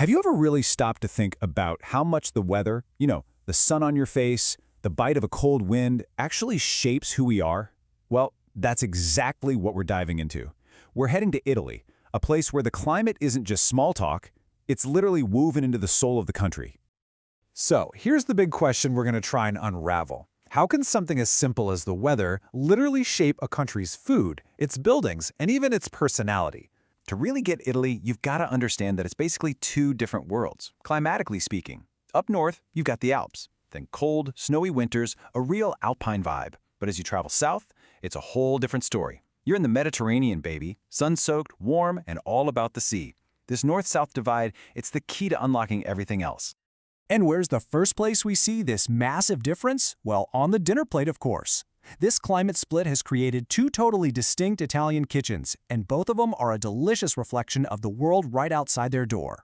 Have you ever really stopped to think about how much the weather, the sun on your face, the bite of a cold wind, actually shapes who we are? Well, that's exactly what we're diving into. We're heading to Italy, a place where the climate isn't just small talk, it's literally woven into the soul of the country. So, here's the big question we're going to try and unravel. How can something as simple as the weather literally shape a country's food, its buildings, and even its personality? To really get Italy, you've got to understand that it's basically two different worlds, climatically speaking. Up north, you've got the Alps, then cold, snowy winters, a real Alpine vibe. But as you travel south, it's a whole different story. You're in the Mediterranean, baby, sun-soaked, warm, and all about the sea. This north-south divide, it's the key to unlocking everything else. And where's the first place we see this massive difference? Well, on the dinner plate, of course. This climate split has created two totally distinct Italian kitchens, and both of them are a delicious reflection of the world right outside their door.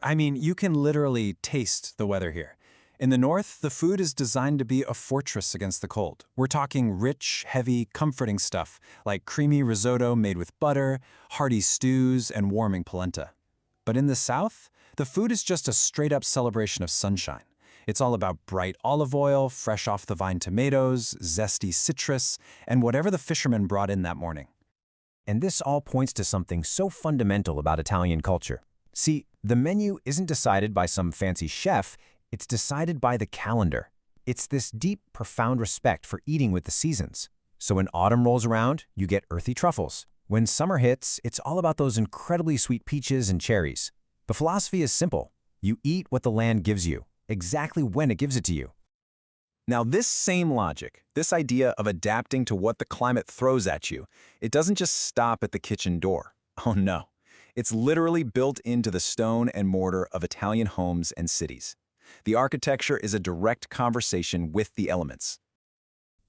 I mean, you can literally taste the weather here. In the north, the food is designed to be a fortress against the cold. We're talking rich, heavy, comforting stuff, like creamy risotto made with butter, hearty stews, and warming polenta. But in the south, the food is just a straight-up celebration of sunshine. It's all about bright olive oil, fresh off the vine tomatoes, zesty citrus, and whatever the fishermen brought in that morning. And this all points to something so fundamental about Italian culture. See, the menu isn't decided by some fancy chef, it's decided by the calendar. It's this deep, profound respect for eating with the seasons. So when autumn rolls around, you get earthy truffles. When summer hits, it's all about those incredibly sweet peaches and cherries. The philosophy is simple. You eat what the land gives you, exactly when it gives it to you. Now, this same logic, this idea of adapting to what the climate throws at you, it doesn't just stop at the kitchen door. Oh no. It's literally built into the stone and mortar of Italian homes and cities. The architecture is a direct conversation with the elements.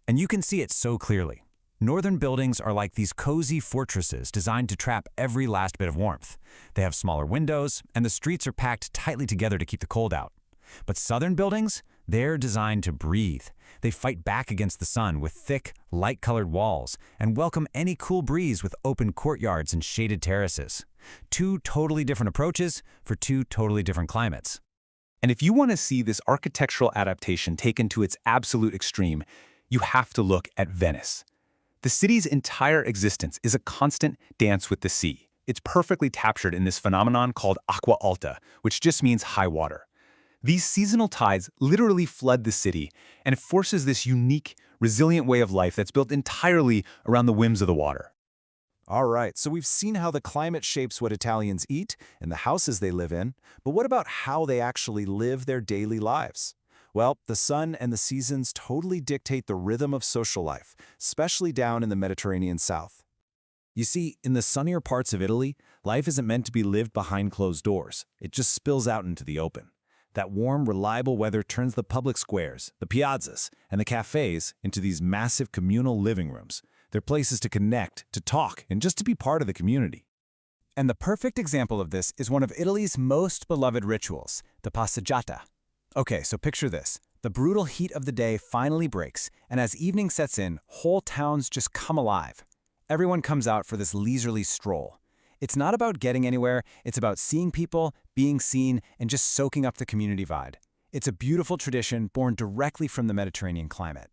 And you can see it so clearly. Northern buildings are like these cozy fortresses designed to trap every last bit of warmth. They have smaller windows, and the streets are packed tightly together to keep the cold out. But southern buildings, they're designed to breathe. They fight back against the sun with thick, light-colored walls and welcome any cool breeze with open courtyards and shaded terraces. Two totally different approaches for two totally different climates. And if you want to see this architectural adaptation taken to its absolute extreme, you have to look at Venice. The city's entire existence is a constant dance with the sea. It's perfectly captured in this phenomenon called acqua alta, which just means high water. These seasonal tides literally flood the city, and it forces this unique, resilient way of life that's built entirely around the whims of the water. All right, so we've seen how the climate shapes what Italians eat and the houses they live in, but what about how they actually live their daily lives? Well, the sun and the seasons totally dictate the rhythm of social life, especially down in the Mediterranean South. You see, in the sunnier parts of Italy, life isn't meant to be lived behind closed doors. It just spills out into the open. That warm, reliable weather turns the public squares, the piazzas, and the cafes into these massive communal living rooms. They're places to connect, to talk, and just to be part of the community. And the perfect example of this is one of Italy's most beloved rituals, the passeggiata. Okay, so picture this. The brutal heat of the day finally breaks, and as evening sets in, whole towns just come alive. Everyone comes out for this leisurely stroll. It's not about getting anywhere, it's about seeing people, being seen, and just soaking up the community vibe. It's a beautiful tradition born directly from the Mediterranean climate.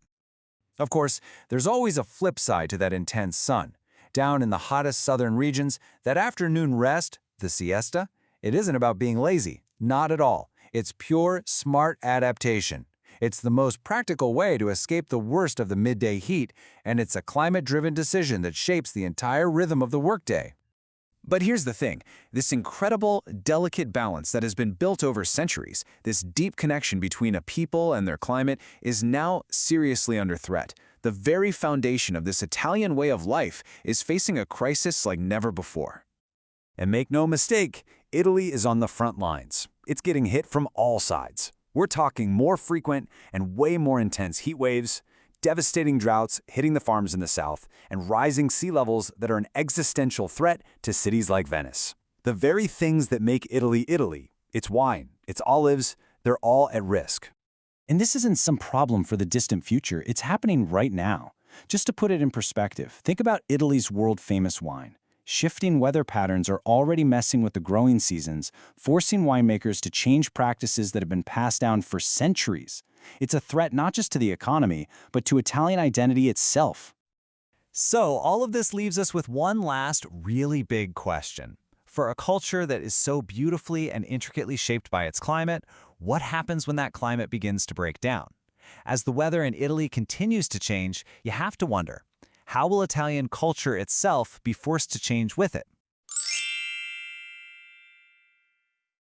Of course, there's always a flip side to that intense sun. Down in the hottest southern regions, that afternoon rest, the siesta, it isn't about being lazy. Not at all. It's pure, smart adaptation. It's the most practical way to escape the worst of the midday heat, and it's a climate-driven decision that shapes the entire rhythm of the workday. But here's the thing, this incredible, delicate balance that has been built over centuries, this deep connection between a people and their climate, is now seriously under threat. The very foundation of this Italian way of life is facing a crisis like never before. And make no mistake, Italy is on the front lines. It's getting hit from all sides. We're talking more frequent and way more intense heat waves, devastating droughts hitting the farms in the south, and rising sea levels that are an existential threat to cities like Venice. The very things that make Italy Italy, its wine, its olives, they're all at risk. And this isn't some problem for the distant future, it's happening right now. Just to put it in perspective, think about Italy's world-famous wine. Shifting weather patterns are already messing with the growing seasons, forcing winemakers to change practices that have been passed down for centuries. It's a threat not just to the economy, but to Italian identity itself. So all of this leaves us with one last really big question. For a culture that is so beautifully and intricately shaped by its climate, what happens when that climate begins to break down? As the weather in Italy continues to change, you have to wonder, how will Italian culture itself be forced to change with it?